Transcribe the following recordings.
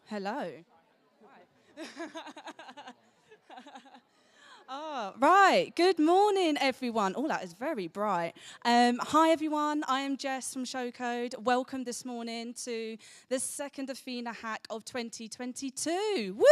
Hello. Oh, right. Good morning, everyone. Oh, that is very bright. Hi, everyone. I am Jess from Showcode. Welcome this morning to the second Athena hack of 2022. Woo!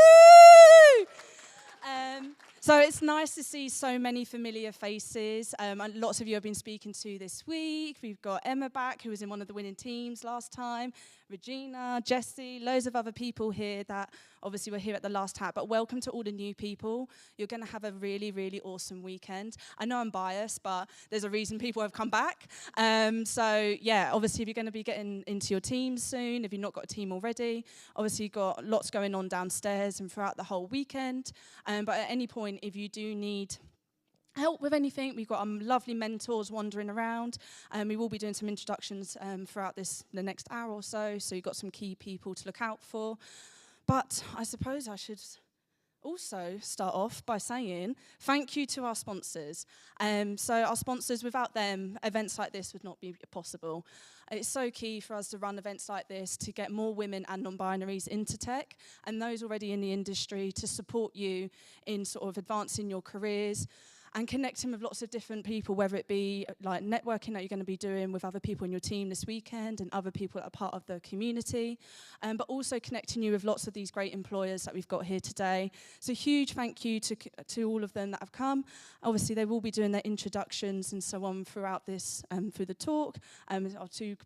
So it's nice to see so many familiar faces. And lots of you I've been speaking to this week. We've got Emma back, who was in one of the winning teams last time. Regina, Jessie, loads of other people here that obviously were here at the last hat. But welcome to all the new people. You're going to have a really, really awesome weekend. I know I'm biased, but there's a reason people have come back. So yeah, obviously if you're going to be getting into your teams soon, if you've not got a team already, obviously you've got lots going on downstairs and throughout the whole weekend. But at any point, if you do need help with anything, we've got lovely mentors wandering around, and we will be doing some introductions throughout the next hour or so, so you've got some key people to look out for. But I suppose I should also start off by saying thank you to our sponsors. So our sponsors, without them, events like this would not be possible. It's so key for us to run events like this to get more women and non-binaries into tech, and those already in the industry to support you in sort of advancing your careers and connecting with lots of different people, whether it be like networking that you're going to be doing with other people in your team this weekend and other people that are part of the community, but also connecting you with lots of these great employers that we've got here today. So huge thank you to all of them that have come. Obviously, they will be doing their introductions and so on throughout this, through the talk. Our two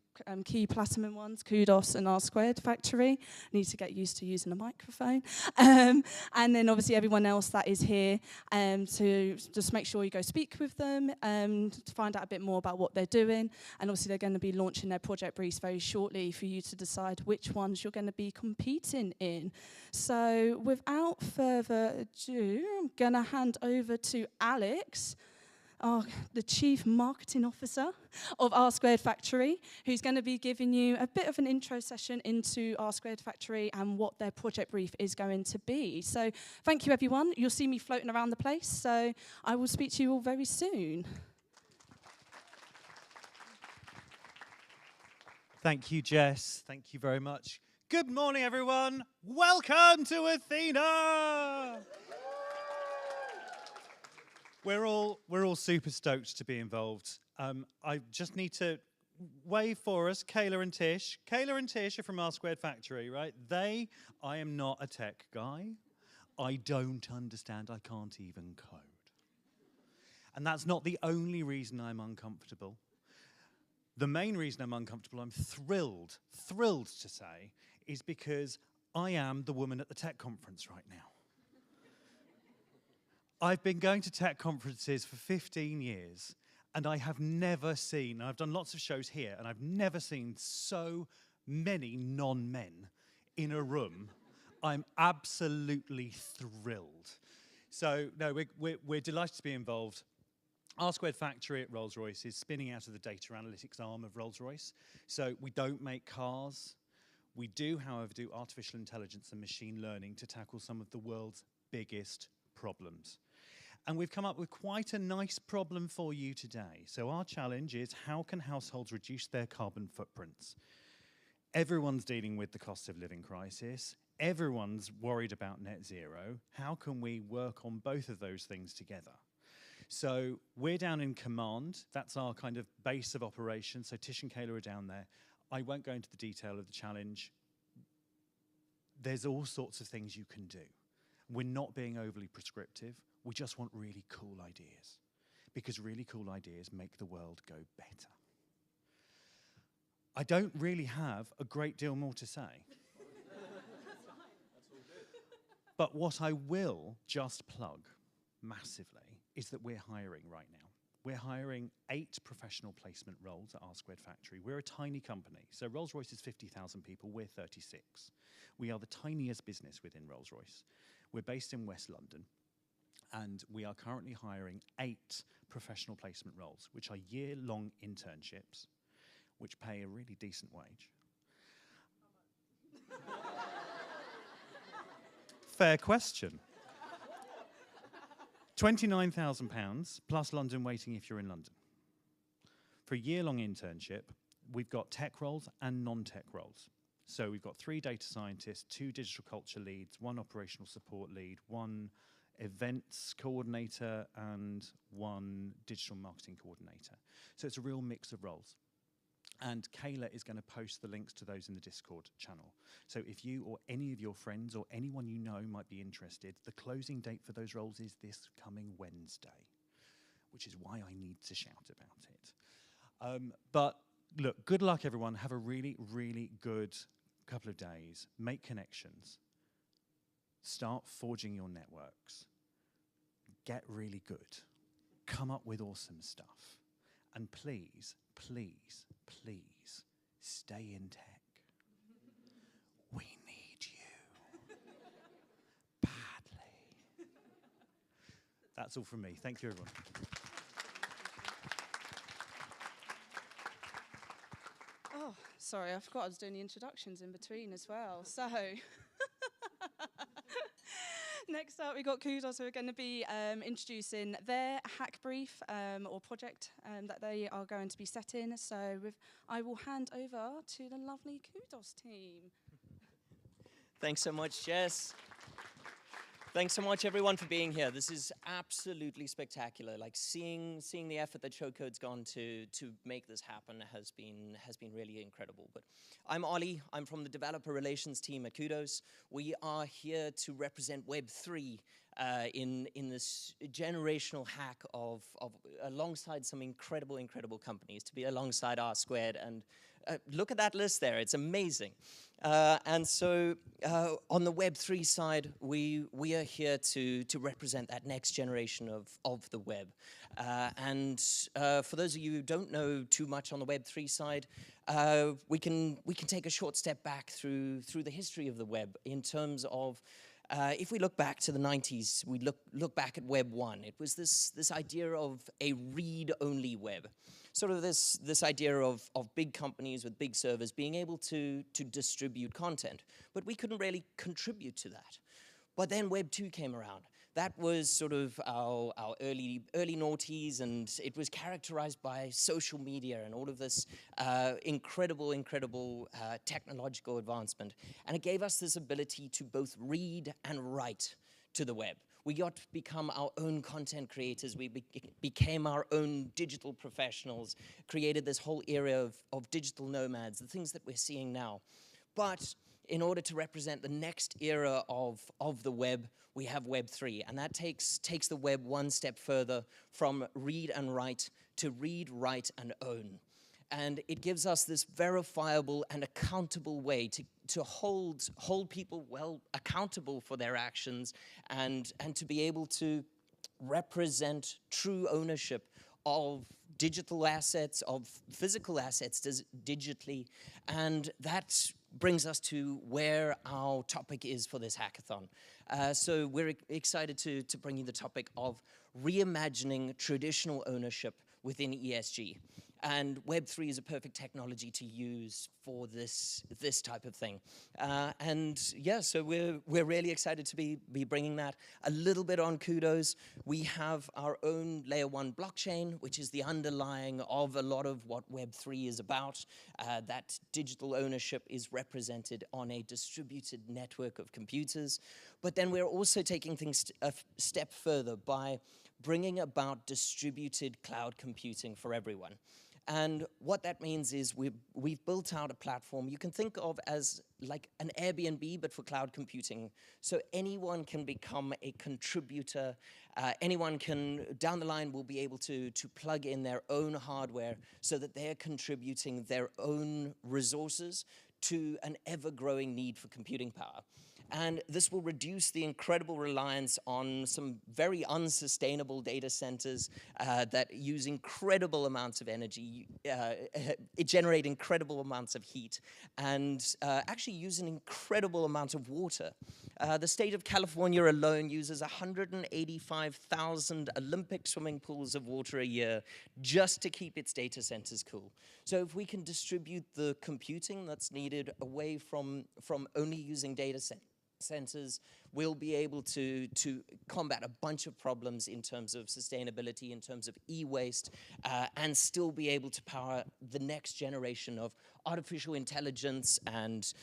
key platinum ones, Kudos and R Squared Factory. Need to get used to using a microphone. And then obviously everyone else that is here to just make sure you go speak with them to find out a bit more about what they're doing. And obviously they're going to be launching their project briefs very shortly for you to decide which ones you're going to be competing in. So without further ado, I'm going to hand over to Alex, the Chief Marketing Officer of R Squared Factory, who's going to be giving you a bit of an intro session into R Squared Factory and what their project brief is going to be. So thank you, everyone. You'll see me floating around the place, so I will speak to you all very soon. Thank you, Jess. Thank you very much. Good morning, everyone. Welcome to Athena. We're all super stoked to be involved. I just need to wave for us, Kayla and Tish. Kayla and Tish are from R Squared Factory, right? I am not a tech guy. I don't understand. I can't even code. And that's not the only reason I'm uncomfortable. The main reason I'm uncomfortable, I'm thrilled to say, is because I am the woman at the tech conference right now. I've been going to tech conferences for 15 years, and I have never seen, I've done lots of shows here, and I've never seen so many non-men in a room. I'm absolutely thrilled. So, no, we're delighted to be involved. R Squared Factory at Rolls-Royce is spinning out of the data analytics arm of Rolls-Royce. So we don't make cars. We do, however, do artificial intelligence and machine learning to tackle some of the world's biggest problems. And we've come up with quite a nice problem for you today. So our challenge is, how can households reduce their carbon footprints? Everyone's dealing with the cost of living crisis. Everyone's worried about net zero. How can we work on both of those things together? So we're down in command. That's our kind of base of operations. So Tish and Kayla are down there. I won't go into the detail of the challenge. There's all sorts of things you can do. We're not being overly prescriptive. We just want really cool ideas, because really cool ideas make the world go better. I don't really have a great deal more to say. But what I will just plug massively is that we're hiring right now. We're hiring 8 professional placement roles at R Squared Factory. We're a tiny company. So Rolls-Royce is 50,000 people, we're 36. We are the tiniest business within Rolls-Royce. We're based in West London, and we are currently hiring 8 professional placement roles, which are year-long internships, which pay a really decent wage. Fair question. £29,000 plus London waiting if you're in London. For a year-long internship, we've got tech roles and non-tech roles. So we've got 3 data scientists, 2 digital culture leads, 1 operational support lead, 1 events coordinator, and 1 digital marketing coordinator. So it's a real mix of roles. And Kayla is going to post the links to those in the Discord channel. So if you or any of your friends or anyone you know might be interested, the closing date for those roles is this coming Wednesday, which is why I need to shout about it. But look, good luck, everyone. Have a really, really good couple of days. Make connections. Start forging your networks. Get really good. Come up with awesome stuff. And please, please, please, stay in tech. We need you. Badly. That's all from me. Thank you, everyone. Oh, sorry, I forgot I was doing the introductions in between as well. So, next up, we've got Kudos, who are going to be introducing their hack brief or project that they are going to be setting. So, I will hand over to the lovely Kudos team. Thanks so much, Jess. Thanks so much, everyone, for being here. This is absolutely spectacular. Like seeing the effort that Showcode's gone to make this happen has been really incredible. But I'm Ollie. I'm from the developer relations team at Kudos. We are here to represent Web3 in this generational hack of alongside some incredible companies, to be alongside R Squared. And look at that list there. It's amazing. And so on the Web3 side, we are here to represent that next generation of the web. And for those of you who don't know too much on the Web3 side, we can take a short step back through the history of the web in terms of if we look back to the 90s, we look back at Web 1. It was this idea of a read-only web. Sort of this idea of big companies with big servers being able to distribute content. But we couldn't really contribute to that. But then Web 2 came around. That was sort of our early noughties, and it was characterized by social media and all of this incredible technological advancement. And it gave us this ability to both read and write to the web. We got to become our own content creators. We became our own digital professionals, created this whole era of digital nomads, the things that we're seeing now. But in order to represent the next era of the web, we have Web 3, and that takes the web one step further from read and write to read, write, and own. And it gives us this verifiable and accountable way to hold people well accountable for their actions and to be able to represent true ownership of digital assets, of physical assets digitally. And that brings us to where our topic is for this hackathon. So we're excited to bring you the topic of reimagining traditional ownership within ESG. And Web3 is a perfect technology to use for this type of thing. And yeah, so we're really excited to be bringing that. A little bit on Kudos. We have our own layer 1 blockchain, which is the underlying of a lot of what Web3 is about. That digital ownership is represented on a distributed network of computers. But then we're also taking things a step further by bringing about distributed cloud computing for everyone. And what that means is we've built out a platform you can think of as like an Airbnb, but for cloud computing. So anyone can become a contributor. Anyone can, down the line, will be able to plug in their own hardware so that they're contributing their own resources to an ever-growing need for computing power. And this will reduce the incredible reliance on some very unsustainable data centers that use incredible amounts of energy, generate incredible amounts of heat, and actually use an incredible amount of water. The state of California alone uses 185,000 Olympic swimming pools of water a year just to keep its data centers cool. So if we can distribute the computing that's needed away from only using data centers, we'll be able to combat a bunch of problems in terms of sustainability, in terms of e-waste, and still be able to power the next generation of artificial intelligence and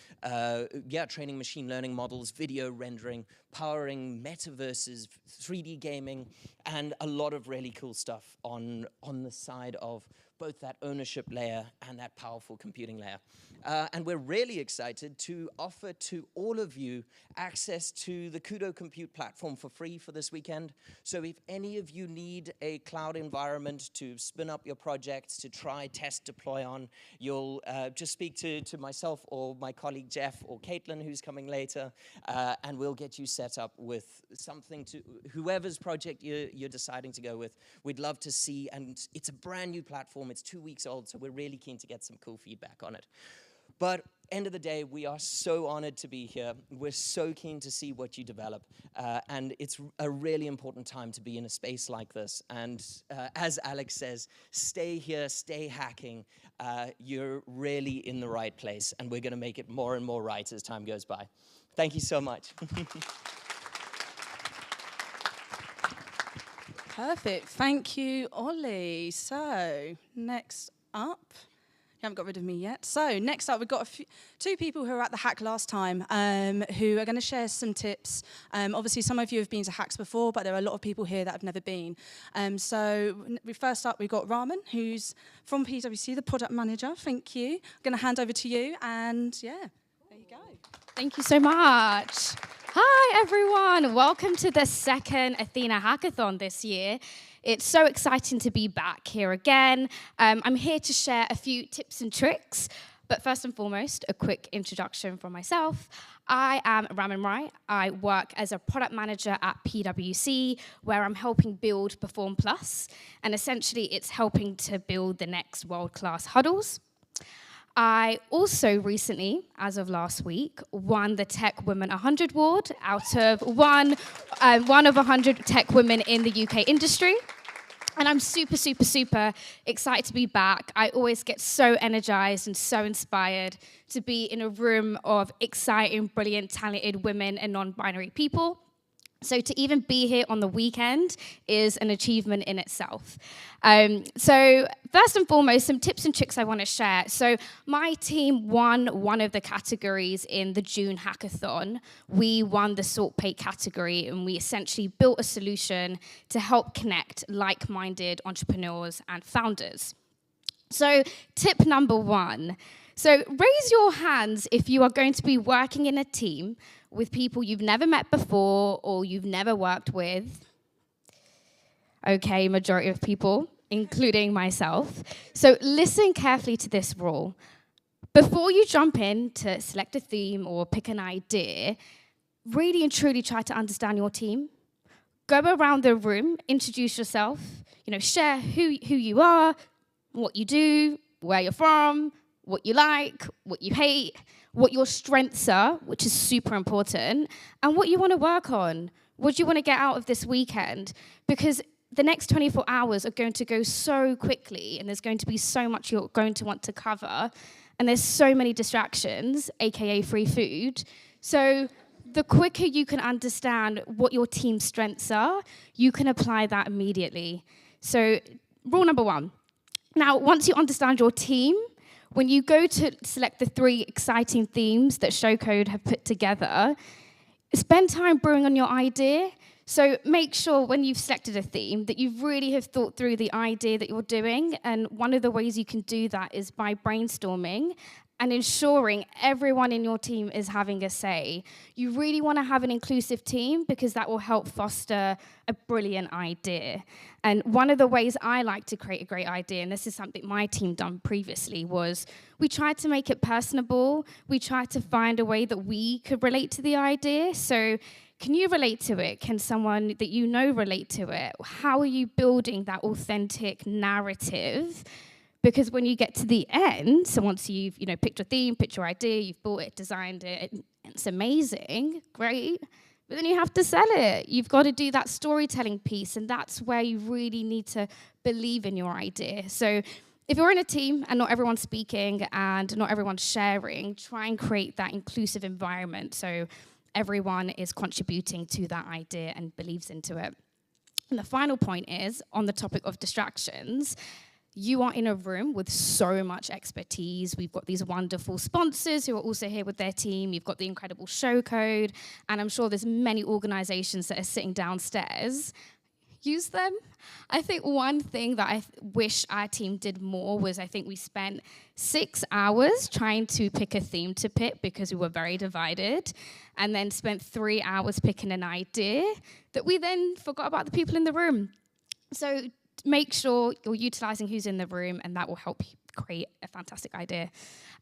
training machine learning models, video rendering, powering metaverses, 3D gaming, and a lot of really cool stuff on the side of both that ownership layer and that powerful computing layer. And we're really excited to offer to all of you access to the Kudo Compute platform for free for this weekend. So if any of you need a cloud environment to spin up your projects, to try, test, deploy on, you'll just speak to myself or my colleague Jeff or Caitlin, who's coming later, and we'll get you set up with something to whoever's project you're deciding to go with. We'd love to see, and it's a brand new platform. It's 2 weeks old, so we're really keen to get some cool feedback on it. But end of the day, we are so honored to be here. We're so keen to see what you develop. And it's a really important time to be in a space like this. And as Alex says, stay here, stay hacking. You're really in the right place. And we're going to make it more and more right as time goes by. Thank you so much. Perfect. Thank you, Ollie. So, next up. You haven't got rid of me yet. So next up, we've got two people who were at the hack last time who are going to share some tips. Some of you have been to hacks before, but there are a lot of people here that have never been. First up, we've got Raman, who's from PwC, the product manager. Thank you. I'm going to hand over to you, and yeah, there you go. Thank you so much. Hi, everyone. Welcome to the second Athena Hackathon this year. It's so exciting to be back here again. I'm here to share a few tips and tricks, but first and foremost, a quick introduction from myself. I am Raman Rai. I work as a product manager at PwC, where I'm helping build Perform Plus, and essentially it's helping to build the next world-class huddles. I also recently, as of last week, won the Tech Women 100 award out of one of 100 tech women in the UK industry. And I'm super, super, super excited to be back. I always get so energized and so inspired to be in a room of exciting, brilliant, talented women and non-binary people. So to even be here on the weekend is an achievement in itself. So first and foremost, some tips and tricks I want to share. So my team won one of the categories in the June hackathon. We won the salt plate category, and we essentially built a solution to help connect like-minded entrepreneurs and founders. So tip number one. So raise your hands if you are going to be working in a team with people you've never met before or you've never worked with. Okay, majority of people, including myself. So listen carefully to this rule. Before you jump in to select a theme or pick an idea, really and truly try to understand your team. Go around the room, introduce yourself, share who you are, what you do, where you're from, what you like, what you hate, what your strengths are, which is super important, and what you want to work on. What do you want to get out of this weekend? Because the next 24 hours are going to go so quickly, and there's going to be so much you're going to want to cover, and there's so many distractions, aka free food. So the quicker you can understand what your team's strengths are, you can apply that immediately. So rule number one. Now, once you understand your team, when you go to select the 3 exciting themes that Showcode have put together, spend time brewing on your idea. So make sure when you've selected a theme that you really have thought through the idea that you're doing. And one of the ways you can do that is by brainstorming and ensuring everyone in your team is having a say. You really want to have an inclusive team because that will help foster a brilliant idea. And one of the ways I like to create a great idea, and this is something my team done previously, was we tried to make it personable. We tried to find a way that we could relate to the idea. So can you relate to it? Can someone that you know relate to it? How are you building that authentic narrative? Because when you get to the end, so once you've picked your theme, picked your idea, you've bought it, designed it, it's amazing, great. But then you have to sell it. You've got to do that storytelling piece, and that's where you really need to believe in your idea. So if you're in a team and not everyone's speaking and not everyone's sharing, try and create that inclusive environment. So everyone is contributing to that idea and believes into it. And the final point is, on the topic of distractions, you are in a room with so much expertise. We've got these wonderful sponsors who are also here with their team. You've got the incredible show code, and I'm sure there's many organizations that are sitting downstairs. Use them. I think one thing that I wish our team did more was I think we spent 6 hours trying to pick a theme to pick because we were very divided, and then spent 3 hours picking an idea that we then forgot about the people in the room. So make sure you're utilizing who's in the room, and that will help you create a fantastic idea.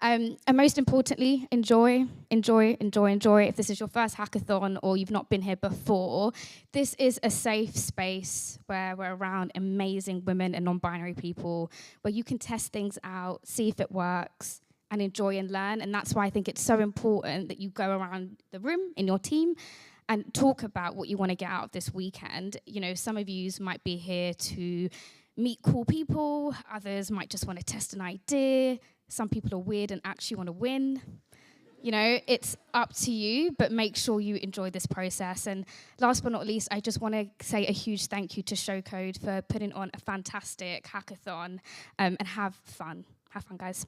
And most importantly, enjoy. If this is your first hackathon or you've not been here before, this is a safe space where we're around amazing women and non-binary people, where you can test things out, see if it works, and enjoy and learn. And that's why I think it's so important that you go around the room in your team and talk about what you want to get out of this weekend. You know, some of you might be here to meet cool people, others might just want to test an idea, some people are weird and actually want to win. You know, it's up to you, but make sure you enjoy this process. And last but not least, I just want to say a huge thank you to Showcode for putting on a fantastic hackathon, and have fun. Have fun, guys.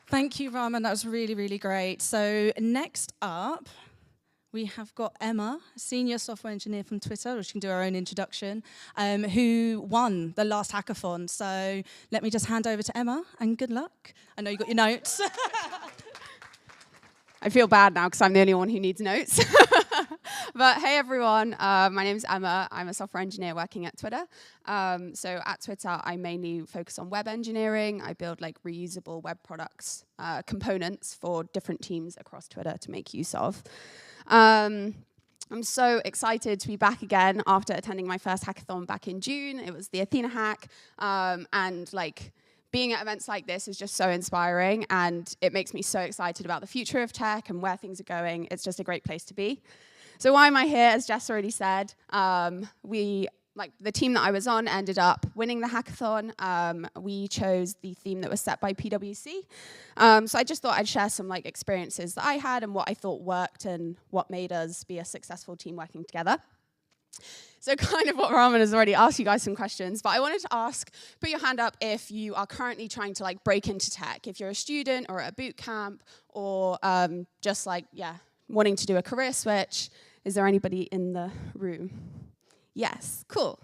Thank you, Raman. That was really, really great. So next up, we have got Emma, a senior software engineer from Twitter, or she can do her own introduction, who won the last hackathon. So let me just hand over to Emma, and good luck. I know you got your notes. I feel bad now because I'm the only one who needs notes. But hey, everyone. My name's Emma. I'm a software engineer working at Twitter. So at Twitter, I mainly focus on web engineering. I build like reusable web products, components for different teams across Twitter to make use of. I'm so excited to be back again after attending my first hackathon back in June. It was the Athena hack, and like being at events like this is just so inspiring, and it makes me so excited about the future of tech and where things are going. It's just a great place to be. So why am I here? As Jess already said, the team that I was on ended up winning the hackathon. We chose the theme that was set by PwC. So I just thought I'd share some like experiences that I had and what I thought worked and what made us be a successful team working together. So kind of what Raman has already asked you guys some questions, but I wanted to ask, put your hand up if you are currently trying to like break into tech. If you're a student or at a boot camp or just like, wanting to do a career switch. Is there anybody in the room? Yes, cool.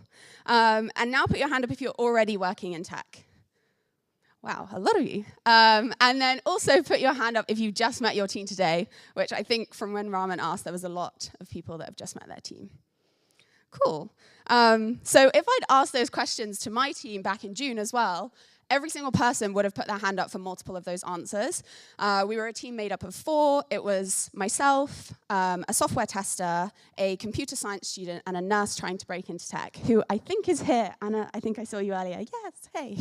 And now put your hand up if you're already working in tech. Wow, a lot of you. And then also put your hand up if you've just met your team today, which I think from when Raman asked, there was a lot of people that have just met their team. Cool. So if I'd asked those questions to my team back in June as well, every single person would have put their hand up for multiple of those answers. We were a team made up of 4. It was myself, a software tester, a computer science student, and a nurse trying to break into tech, who I think is here. Anna, I think I saw you earlier. Yes, hey.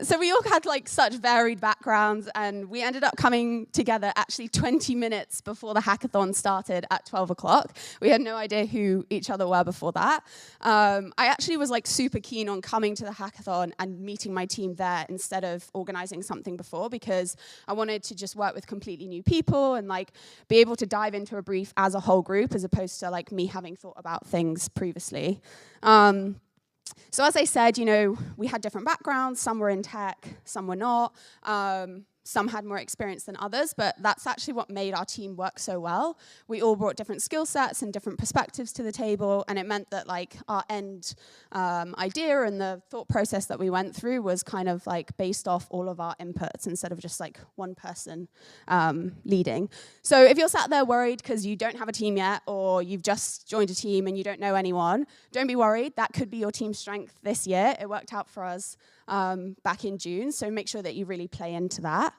So we all had like such varied backgrounds, and we ended up coming together actually 20 minutes before the hackathon started at 12 o'clock. We had no idea who each other were before that. I actually was like super keen on coming to the hackathon and meeting my team there instead of organizing something before, because I wanted to just work with completely new people and like be able to dive into a brief as a whole group as opposed to like me having thought about things previously. So as I said, you know, we had different backgrounds. Some were in tech, some were not. Some had more experience than others, but that's actually what made our team work so well. We all brought different skill sets and different perspectives to the table, and it meant that like our end idea and the thought process that we went through was kind of like based off all of our inputs instead of just like one person leading. So if you're sat there worried because you don't have a team yet, or you've just joined a team and you don't know anyone, don't be worried. That could be your team strength this year. It worked out for us back in June, so make sure that you really play into that.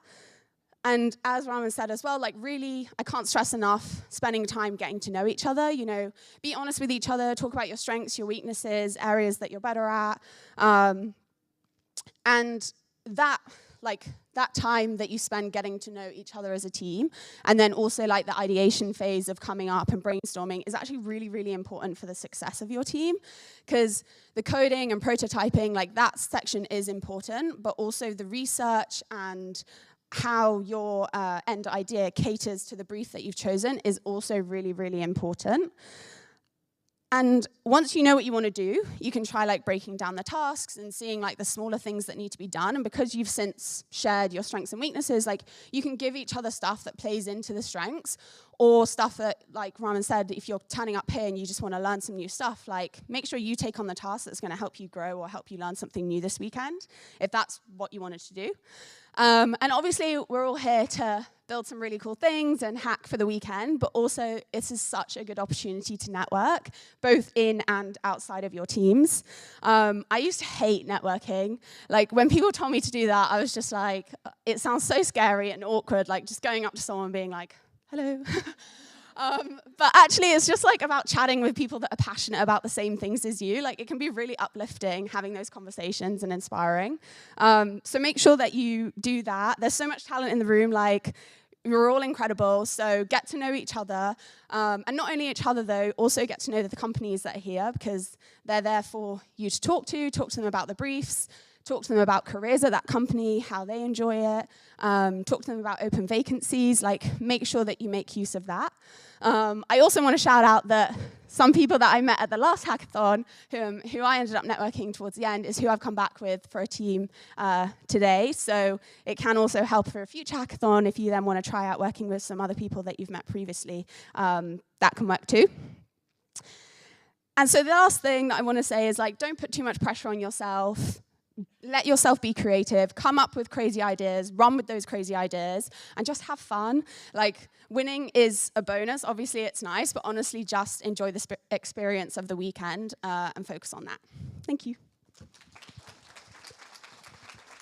And as Raman said as well, like really, I can't stress enough spending time getting to know each other, you know, be honest with each other, talk about your strengths, your weaknesses, areas that you're better at. And that, like, that time that you spend getting to know each other as a team, and then also like the ideation phase of coming up and brainstorming is actually really, really important for the success of your team, because the coding and prototyping, like that section is important, but also the research and how your end idea caters to the brief that you've chosen is also really, really important. And once you know what you want to do, you can try like breaking down the tasks and seeing like the smaller things that need to be done. And because you've since shared your strengths and weaknesses, like you can give each other stuff that plays into the strengths, or stuff that, like Raman said, if you're turning up here and you just want to learn some new stuff, like make sure you take on the task that's going to help you grow or help you learn something new this weekend, if that's what you wanted to do. And obviously, we're all here to build some really cool things and hack for the weekend, but also this is such a good opportunity to network, both in and outside of your teams. I used to hate networking. Like, when people told me to do that, I was just like, it sounds so scary and awkward, like just going up to someone and being like, hello. But actually, it's just like about chatting with people that are passionate about the same things as you. Like, it can be really uplifting having those conversations and inspiring. So make sure that you do that. There's so much talent in the room. Like, you're all incredible. So get to know each other. And not only each other, though, also get to know the companies that are here, because they're there for you to talk to them about the briefs, talk to them about careers at that company, how they enjoy it, talk to them about open vacancies, like make sure that you make use of that. I also want to shout out that some people that I met at the last hackathon, who I ended up networking towards the end, is who I've come back with for a team today. So it can also help for a future hackathon if you then want to try out working with some other people that you've met previously. That can work too. And so the last thing that I want to say is, like, don't put too much pressure on yourself. Let yourself be creative, come up with crazy ideas, run with those crazy ideas, and just have fun. Like, winning is a bonus. Obviously, it's nice, but honestly, just enjoy the experience of the weekend and focus on that. Thank you.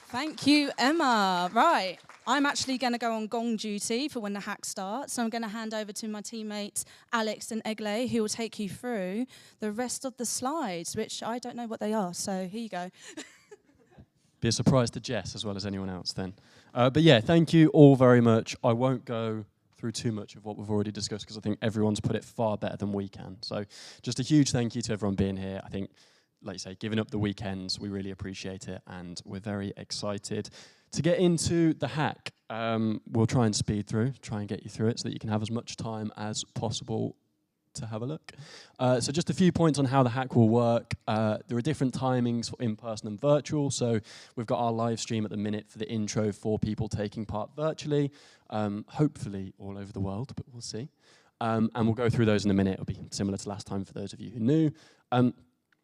Thank you, Emma. Right, I'm actually going to go on gong duty for when the hack starts. So I'm going to hand over to my teammates, Alex and Egle, who will take you through the rest of the slides, which I don't know what they are. So here you go. Be a surprise to Jess as well as anyone else then. But yeah, thank you all very much. I won't go through too much of what we've already discussed because I think everyone's put it far better than we can. So just a huge thank you to everyone being here. I think, like you say, giving up the weekends, we really appreciate it, and we're very excited to get into the hack. We'll try and speed through, try and get you through it so that you can have as much time as possible to have a look. So just a few points on how the hack will work. There are different timings for in-person and virtual. So we've got our live stream at the minute for the intro for people taking part virtually, hopefully all over the world, but we'll see. And we'll go through those in a minute. It'll be similar to last time for those of you who knew.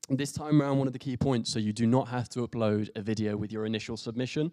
This time around, one of the key points, so you do not have to upload a video with your initial submission.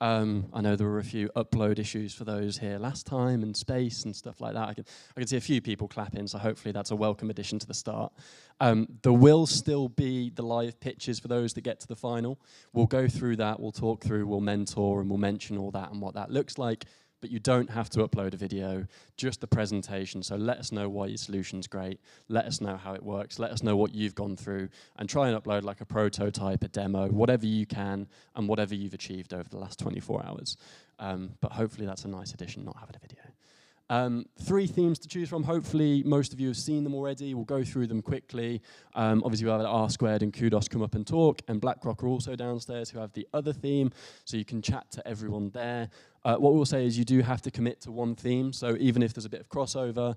I know there were a few upload issues for those here last time, and space and stuff like that. I can see a few people clapping, so hopefully that's a welcome addition to the start. There will still be the live pitches for those that get to the final. We'll go through that, we'll talk through, we'll mentor, and we'll mention all that and what that looks like. But you don't have to upload a video, just the presentation. So let us know why your solution's great. Let us know how it works. Let us know what you've gone through, and try and upload like a prototype, a demo, whatever you can, and whatever you've achieved over the last 24 hours. But hopefully that's a nice addition, not having a video. 3 themes to choose from. Hopefully most of you have seen them already. We'll go through them quickly. Obviously we have R2 and Kudos come up and talk, and BlackRock are also downstairs who have the other theme, so you can chat to everyone there. What we'll say is you do have to commit to one theme, so even if there's a bit of crossover,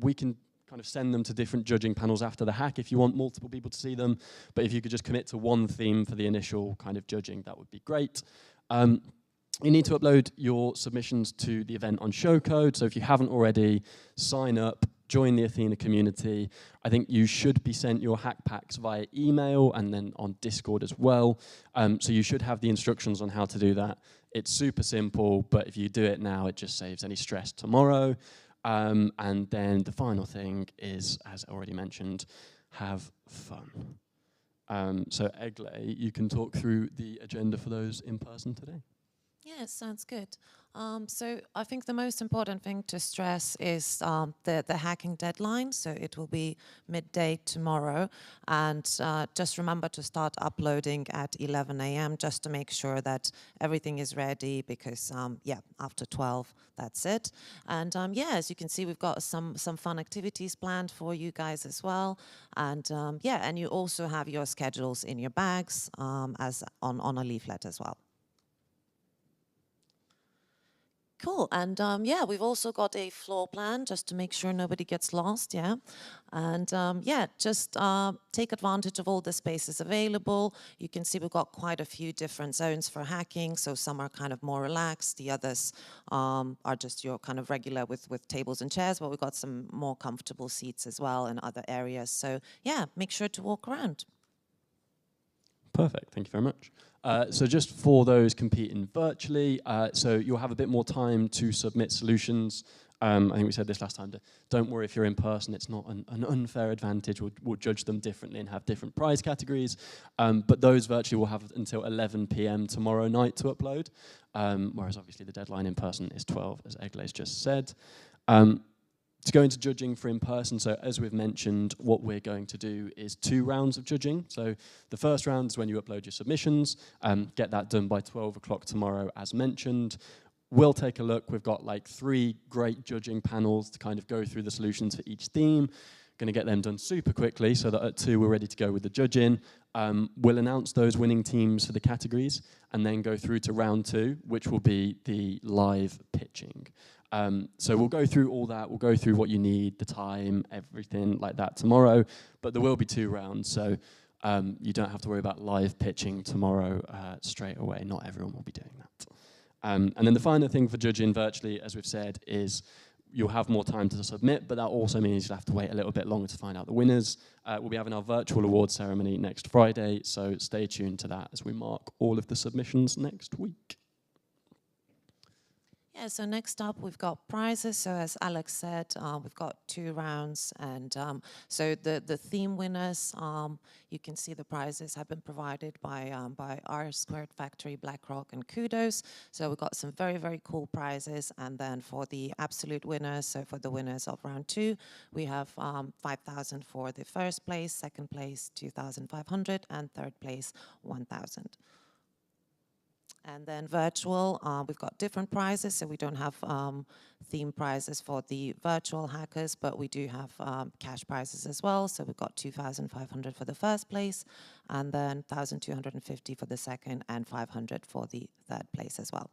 we can kind of send them to different judging panels after the hack if you want multiple people to see them, but if you could just commit to one theme for the initial kind of judging, that would be great. You need to upload your submissions to the event on Showcode, so if you haven't already, sign up, join the Athena community. I think you should be sent your hack packs via email and then on Discord as well, so you should have the instructions on how to do that. It's super simple, but if you do it now, it just saves any stress tomorrow. And then the final thing is, as already mentioned, have fun. So Egle, you can talk through the agenda for those in person today. Yeah, sounds good. So I think the most important thing to stress is the hacking deadline. So it will be midday tomorrow. And just remember to start uploading at 11 a.m. just to make sure that everything is ready because, yeah, after 12, that's it. And yeah, as you can see, we've got some fun activities planned for you guys as well. And yeah, and you also have your schedules in your bags as on a leaflet as well. Cool, and yeah, we've also got a floor plan just to make sure nobody gets lost, yeah. And yeah, just take advantage of all the spaces available. You can see we've got quite a few different zones for hacking, so some are kind of more relaxed, the others are just your kind of regular with tables and chairs, but we've got some more comfortable seats as well in other areas. So yeah, make sure to walk around. Perfect, thank you very much. So just for those competing virtually, so you'll have a bit more time to submit solutions. I think we said this last time, don't worry if you're in person, it's not an unfair advantage. We'll judge them differently and have different prize categories. But those virtually will have until 11 p.m. tomorrow night to upload, whereas obviously the deadline in person is 12, as Egle's just said. To go into judging for in-person, so as we've mentioned, what we're going to do is 2 rounds of judging. So the first round is when you upload your submissions, get that done by 12 o'clock tomorrow, as mentioned. We'll take a look. We've got like 3 great judging panels to kind of go through the solutions for each theme. Going to get them done super quickly so that at 2 we're ready to go with the judging. We'll announce those winning teams for the categories and then go through to round 2, which will be the live pitching. So we'll go through all that, we'll go through what you need, the time, everything like that tomorrow, but there will be 2 rounds, so you don't have to worry about live pitching tomorrow straight away. Not everyone will be doing that. And then the final thing for judging virtually, as we've said, is you'll have more time to submit, but that also means you'll have to wait a little bit longer to find out the winners. We'll be having our virtual award ceremony next Friday, so stay tuned to that as we mark all of the submissions next week. Yeah, so next up we've got prizes. So as Alex said, we've got 2 rounds, and so the theme winners, you can see the prizes have been provided by R Squared Factory, BlackRock, and Kudos. So we've got some very, very cool prizes, and then for the absolute winners, so for the winners of round 2, we have 5,000 for the first place, second place 2,500, and third place 1,000. And then virtual, we've got different prizes, so we don't have theme prizes for the virtual hackers, but we do have cash prizes as well. So we've got 2,500 for the first place, and then 1,250 for the second, and 500 for the third place as well.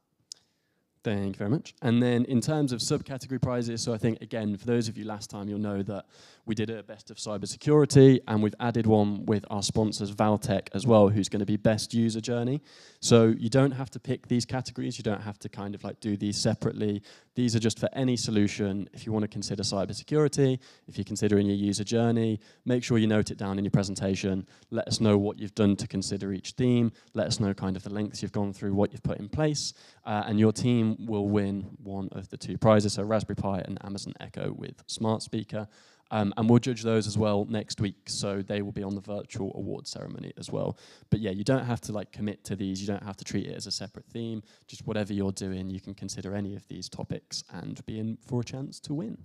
Thank you very much. And then in terms of subcategory prizes, so I think, again, for those of you last time, you'll know that we did a Best of Cybersecurity, and we've added one with our sponsors, Valtech, as well, who's going to be Best User Journey. So you don't have to pick these categories. You don't have to kind of like do these separately. These are just for any solution. If you want to consider cybersecurity, if you're considering your user journey, make sure you note it down in your presentation. Let us know what you've done to consider each theme. Let us know kind of the lengths you've gone through, what you've put in place, and your team will win one of the 2 prizes, so Raspberry Pi and Amazon Echo with Smart Speaker. And we'll judge those as well next week, so they will be on the virtual award ceremony as well. But yeah, you don't have to like commit to these. You don't have to treat it as a separate theme. Just whatever you're doing, you can consider any of these topics and be in for a chance to win.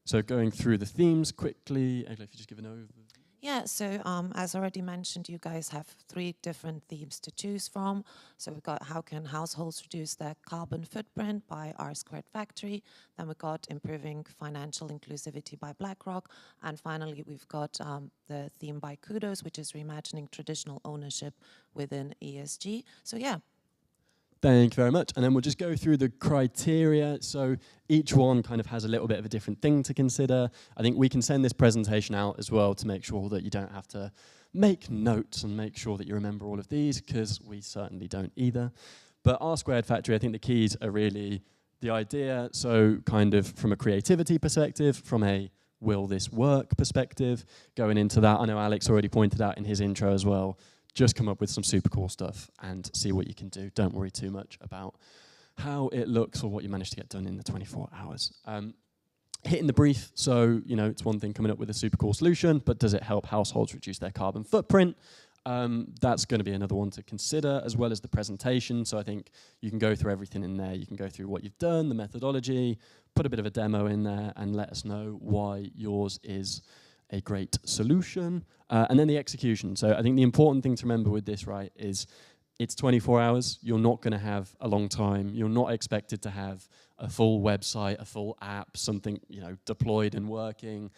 So going through the themes quickly, Egla, if you just give an overview. Yeah, so as already mentioned, you guys have 3 different themes to choose from. So we've got how can households reduce their carbon footprint by R Squared Factory. Then we've got improving financial inclusivity by BlackRock. And finally, we've got the theme by Kudos, which is reimagining traditional ownership within ESG. So yeah. Thank you very much. And then we'll just go through the criteria. So each one kind of has a little bit of a different thing to consider. I think we can send this presentation out as well to make sure that you don't have to make notes and make sure that you remember all of these, because we certainly don't either. But R Squared Factory, I think the keys are really the idea. So kind of from a creativity perspective, from a will this work perspective, going into that. I know Alex already pointed out in his intro as well, just come up with some super cool stuff and see what you can do. Don't worry too much about how it looks or what you manage to get done in the 24 hours. Hitting the brief, so you know it's one thing coming up with a super cool solution, but does it help households reduce their carbon footprint? That's going to be another one to consider, as well as the presentation. So I think you can go through everything in there. You can go through what you've done, the methodology, put a bit of a demo in there, and let us know why yours is a great solution. And then the execution. So I think the important thing to remember with this, right, is it's 24 hours. You're not going to have a long time. You're not expected to have a full website, a full app, something, you know, deployed and working.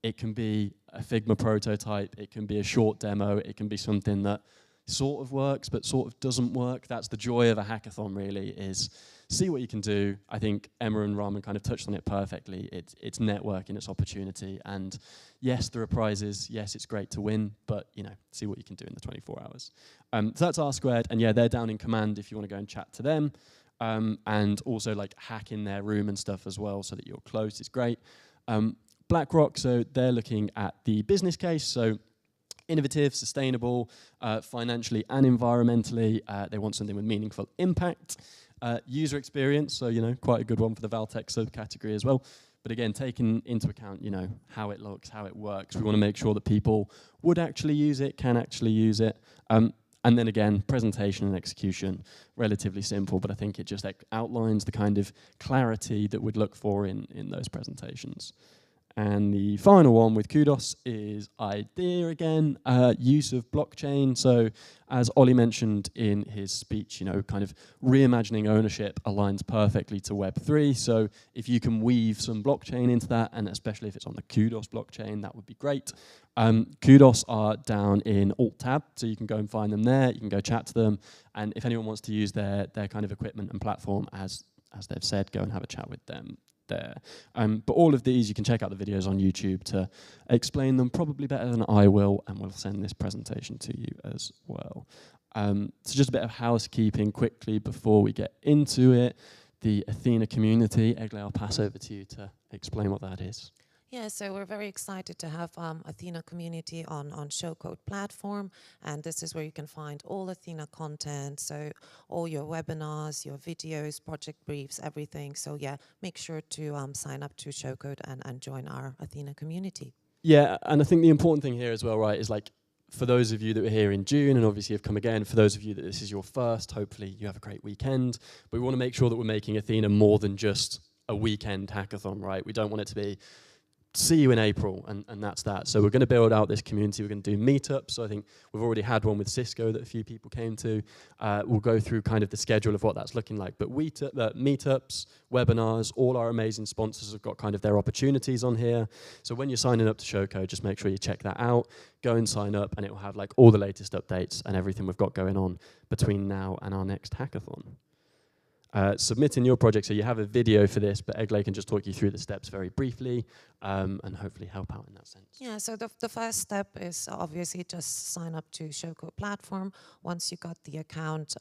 It can be a Figma prototype. It can be a short demo. It can be something that sort of works but sort of doesn't work. That's the joy of a hackathon, really, is see what you can do. I think Emma and Raman kind of touched on it perfectly. It's networking, it's opportunity. And yes, there are prizes. Yes, it's great to win, but, you know, see what you can do in the 24 hours. So that's R Squared. And yeah, they're down in Command if you want to go and chat to them. And also like hack in their room and stuff as well so that you're close is great. BlackRock, so they're looking at the business case, so innovative, sustainable, financially and environmentally. They want something with meaningful impact. User experience, so, you know, quite a good one for the Valtech subcategory as well. But again, taking into account, you know, how it looks, how it works. We want to make sure that people would actually use it, can actually use it. And then again, presentation and execution, relatively simple, but I think it just outlines the kind of clarity that we'd look for in those presentations. And the final one with Kudos is idea again, use of blockchain. So as Ollie mentioned in his speech, you know, kind of reimagining ownership aligns perfectly to Web3. So if you can weave some blockchain into that, and especially if it's on the Kudos blockchain, that would be great. Kudos are down in Alt Tab, so you can go and find them there. You can go chat to them. And if anyone wants to use their kind of equipment and platform, as they've said, go and have a chat with them there. But all of these, you can check out the videos on YouTube to explain them probably better than I will, and we'll send this presentation to you as well. So just a bit of housekeeping quickly before we get into it. The Athena community, Egle, I'll pass over to you to explain what that is. Yeah, so we're very excited to have Athena community on Showcode platform, and this is where you can find all Athena content, so all your webinars, your videos, project briefs, everything. So yeah, make sure to sign up to Showcode and join our Athena community. Yeah, and I think the important thing here as well, right, is like, for those of you that were here in June and obviously have come again, for those of you that this is your first, hopefully you have a great weekend. But we want to make sure that we're making Athena more than just a weekend hackathon, right? We don't want it to be see you in April, and that's that. So we're going to build out this community. We're going to do meetups. So I think we've already had one with Cisco that a few people came to. We'll go through kind of the schedule of what that's looking like. But meetups, webinars, all our amazing sponsors have got kind of their opportunities on here. So when you're signing up to Showcode, just make sure you check that out. Go and sign up, and it will have like all the latest updates and everything we've got going on between now and our next hackathon. Submitting your project, so you have a video for this, but Egle can just talk you through the steps very briefly and hopefully help out in that sense. Yeah, so the first step is obviously just sign up to Showcode platform. Once you got the account,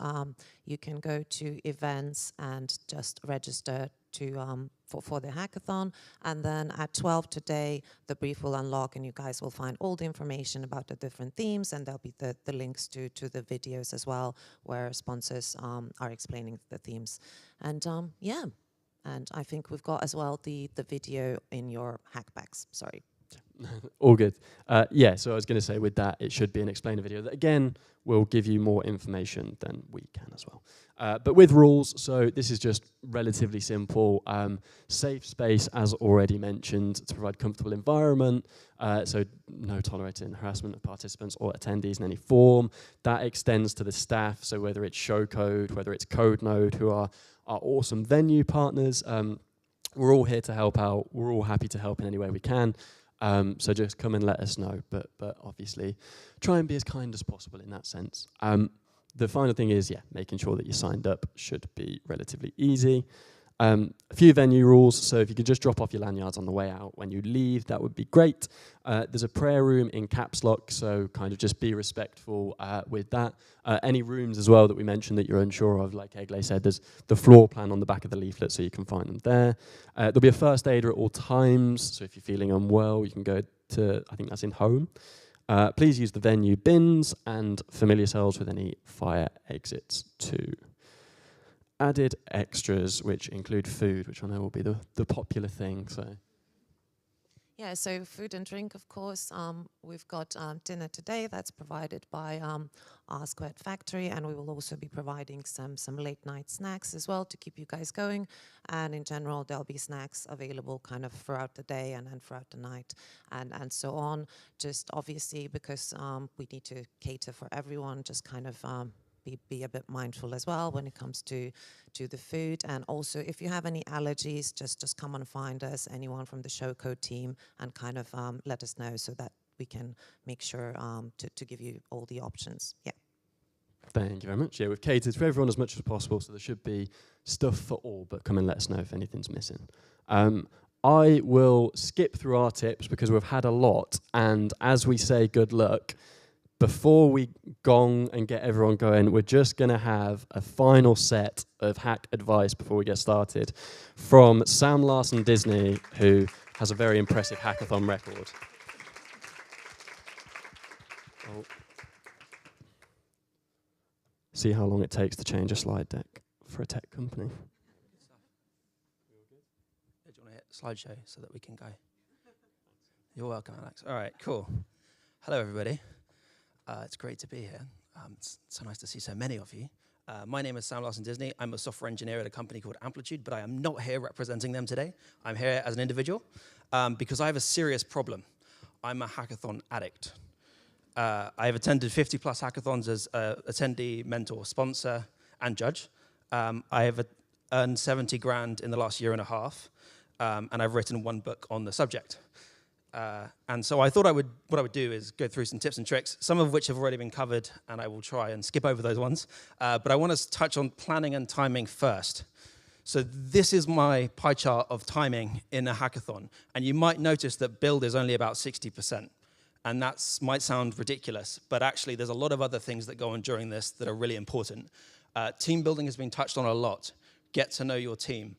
you can go to events and just register to for the hackathon, and then at 12 today the brief will unlock and you guys will find all the information about the different themes, and there'll be the links to the videos as well where sponsors are explaining the themes. And yeah, and I think we've got as well the video in your hackbacks. Sorry. All good. Yeah, so I was going to say with that, it should be an explainer video that, again, will give you more information than we can as well. But with rules, so this is just relatively simple. Safe space, as already mentioned, to provide comfortable environment. So no tolerating harassment of participants or attendees in any form. That extends to the staff, so whether it's Showcode, whether it's CodeNode, who are our awesome venue partners. We're all here to help out. We're all happy to help in any way we can. So just come and let us know, but obviously try and be as kind as possible in that sense. The final thing is, yeah, making sure that you signed up should be relatively easy. A few venue rules, so if you could just drop off your lanyards on the way out when you leave, that would be great. There's a prayer room in caps lock, so kind of just be respectful with that. Any rooms as well that we mentioned that you're unsure of, like Egle said, there's the floor plan on the back of the leaflet, so you can find them there. There'll be a first aider at all times, so if you're feeling unwell, you can go to, I think that's in home. Please use the venue bins and familiar yourselves with any fire exits too. Added extras, which include food, which I know will be the popular thing. So, Yeah, so food and drink, of course. We've got dinner today that's provided by our Squared Factory, and we will also be providing some late night snacks as well to keep you guys going. And in general, there'll be snacks available kind of throughout the day and throughout the night and so on. Just obviously because we need to cater for everyone, just kind of be a bit mindful as well when it comes to the food. And also, if you have any allergies, just come and find us, anyone from the Showcode team, and kind of let us know so that we can make sure to give you all the options. Yeah. Thank you very much. Yeah, we've catered for everyone as much as possible, so there should be stuff for all, but come and let us know if anything's missing. I will skip through our tips because we've had a lot, and as we say good luck, before we gong and get everyone going, we're just going to have a final set of hack advice before we get started from Sam Larson Disney, who has a very impressive hackathon record. Oh. See how long it takes to change a slide deck for a tech company. Do you want to hit slideshow so that we can go? You're welcome, Alex. All right, cool. Hello, everybody. It's great to be here. It's so nice to see so many of you. My name is Sam Larson Disney. I'm a software engineer at a company called Amplitude, but I am not here representing them today. I'm here as an individual because I have a serious problem. I'm a hackathon addict. I have attended 50 plus hackathons as attendee, mentor, sponsor, and judge. I have earned 70 grand in the last year and a half, and I've written one book on the subject. And so I thought what I would do is go through some tips and tricks, some of which have already been covered, and I will try and skip over those ones. But I want to touch on planning and timing first. So this is my pie chart of timing in a hackathon. And you might notice that build is only about 60%. And that might sound ridiculous, but actually there's a lot of other things that go on during this that are really important. Team building has been touched on a lot. Get to know your team.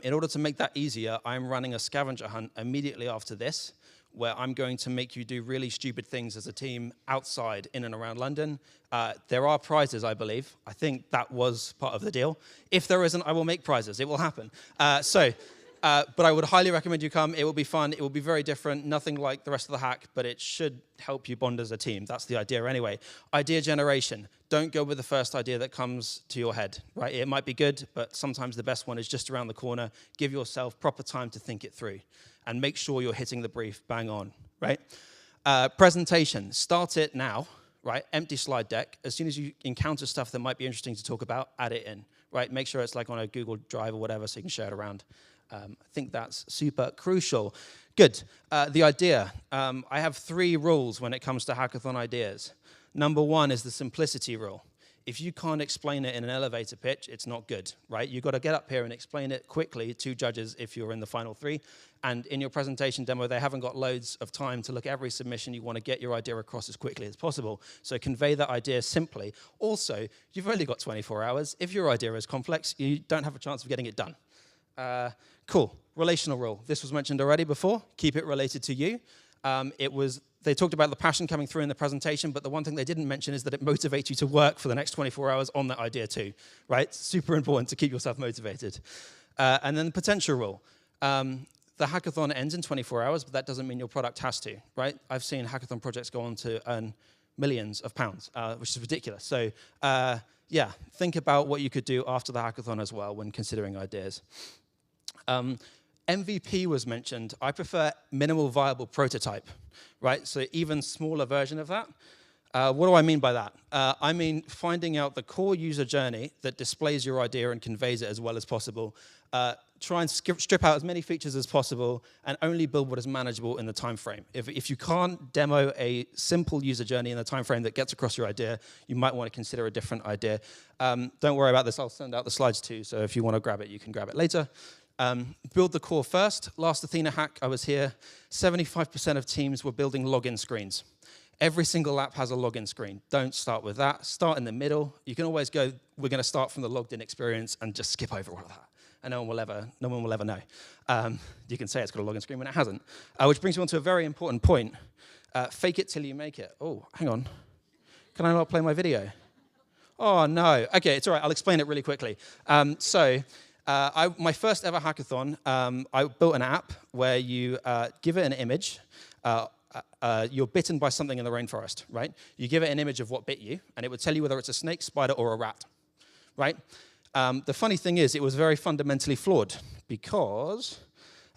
In order to make that easier, I'm running a scavenger hunt immediately after this, where I'm going to make you do really stupid things as a team outside, in and around London. There are prizes, I believe. I think that was part of the deal. If there isn't, I will make prizes. It will happen. But I would highly recommend you come. It will be fun. It will be very different. Nothing like the rest of the hack, but it should help you bond as a team. That's the idea anyway. Idea generation. Don't go with the first idea that comes to your head, right? It might be good, but sometimes the best one is just around the corner. Give yourself proper time to think it through and make sure you're hitting the brief bang on, right? Presentation. Start it now, right? Empty slide deck. As soon as you encounter stuff that might be interesting to talk about, add it in, right? Make sure it's like on a Google Drive or whatever so you can share it around. I think that's super crucial. Good. The idea. I have 3 rules when it comes to hackathon ideas. Number 1 is the simplicity rule. If you can't explain it in an elevator pitch, it's not good, right? You've got to get up here and explain it quickly to judges if you're in the final 3. And in your presentation demo, they haven't got loads of time to look at every submission. You want to get your idea across as quickly as possible. So convey that idea simply. Also, you've only got 24 hours. If your idea is complex, you don't have a chance of getting it done. Cool. Relational rule. This was mentioned already before. Keep it related to you. They talked about the passion coming through in the presentation, but the one thing they didn't mention is that it motivates you to work for the next 24 hours on that idea too, right? It's super important to keep yourself motivated. And then the potential rule. The hackathon ends in 24 hours, but that doesn't mean your product has to, right? I've seen hackathon projects go on to earn millions of pounds, which is ridiculous. So yeah, think about what you could do after the hackathon as well when considering ideas. MVP was mentioned. I prefer minimal viable prototype, right? So even smaller version of that. What do I mean by that? I mean finding out the core user journey that displays your idea and conveys it as well as possible. Try and strip out as many features as possible and only build what is manageable in the time frame. If you can't demo a simple user journey in the time frame that gets across your idea, you might want to consider a different idea. Don't worry about this. I'll send out the slides too, so if you want to grab it, you can grab it later. Build the core first. Last Athena hack, I was here. 75% of teams were building login screens. Every single app has a login screen. Don't start with that. Start in the middle. You can always go, we're going to start from the logged in experience and just skip over all of that. And no one will ever know. You can say it's got a login screen when it hasn't. Which brings me on to a very important point. Fake it till you make it. Oh, hang on. Can I not play my video? Oh, no. Okay, it's all right. I'll explain it really quickly. My first ever hackathon, I built an app where you give it an image. You're bitten by something in the rainforest, right? You give it an image of what bit you, and it would tell you whether it's a snake, spider, or a rat, right? The funny thing is, it was very fundamentally flawed because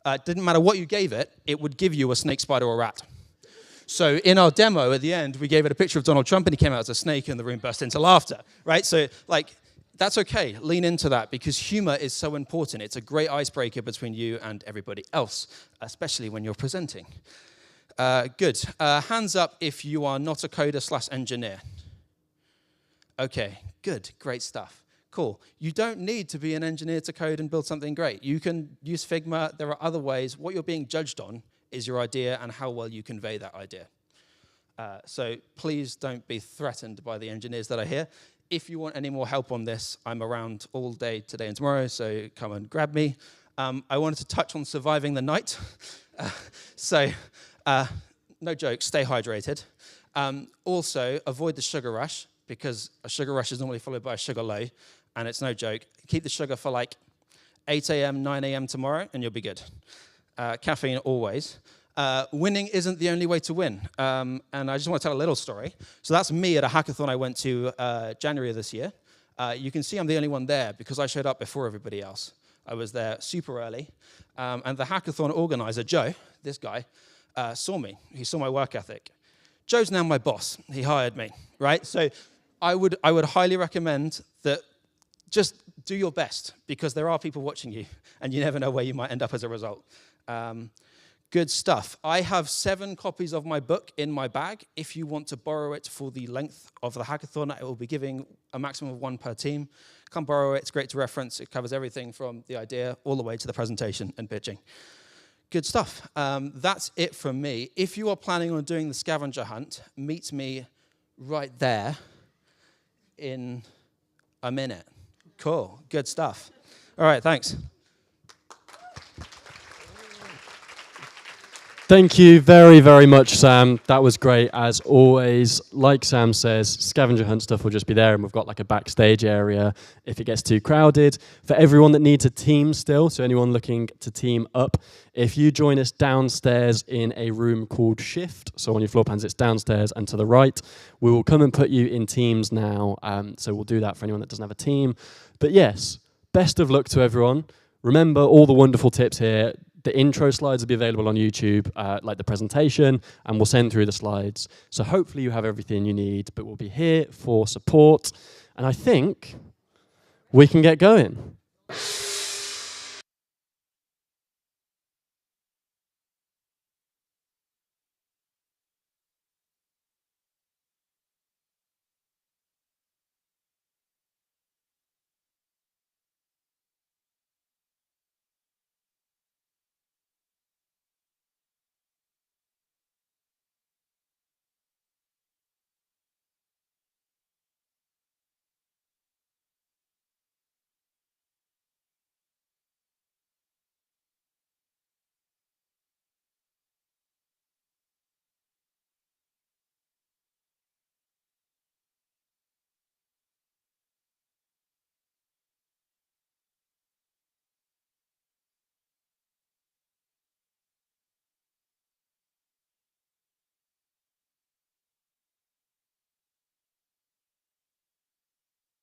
it didn't matter what you gave it, it would give you a snake, spider, or rat. So in our demo, at the end, we gave it a picture of Donald Trump, and he came out as a snake, and the room burst into laughter, right? So, like, that's okay. Lean into that, because humor is so important. It's a great icebreaker between you and everybody else, especially when you're presenting. Good. Hands up if you are not a coder/engineer. Okay, good. Great stuff. Cool. You don't need to be an engineer to code and build something great. You can use Figma. There are other ways. What you're being judged on is your idea and how well you convey that idea. So please don't be threatened by the engineers that are here. If you want any more help on this, I'm around all day today and tomorrow, so come and grab me. I wanted to touch on surviving the night. No joke, stay hydrated. Also, avoid the sugar rush, because a sugar rush is normally followed by a sugar low, and it's no joke. Keep the sugar for like 8 a.m., 9 a.m. tomorrow, and you'll be good. Caffeine always. Winning isn't the only way to win. And I just want to tell a little story. So that's me at a hackathon I went to January of this year. You can see I'm the only one there because I showed up before everybody else. I was there super early. And the hackathon organizer, Joe, this guy, saw me. He saw my work ethic. Joe's now my boss. He hired me, right? So I would highly recommend that just do your best, because there are people watching you, and you never know where you might end up as a result. Good stuff. I have 7 copies of my book in my bag. If you want to borrow it for the length of the hackathon, I will be giving a maximum of 1 per team. Come borrow it. It's great to reference. It covers everything from the idea all the way to the presentation and pitching. Good stuff. That's it from me. If you are planning on doing the scavenger hunt, meet me right there in a minute. Cool. Good stuff. All right, thanks. Thank you very, very much, Sam. That was great, as always. Like Sam says, scavenger hunt stuff will just be there, and we've got like a backstage area if it gets too crowded. For everyone that needs a team still, so anyone looking to team up, if you join us downstairs in a room called Shift, so on your floor plans it's downstairs and to the right, we will come and put you in teams now. So we'll do that for anyone that doesn't have a team. But yes, best of luck to everyone. Remember all the wonderful tips here. The intro slides will be available on YouTube, like the presentation, and we'll send through the slides. So hopefully you have everything you need, but we'll be here for support. And I think we can get going.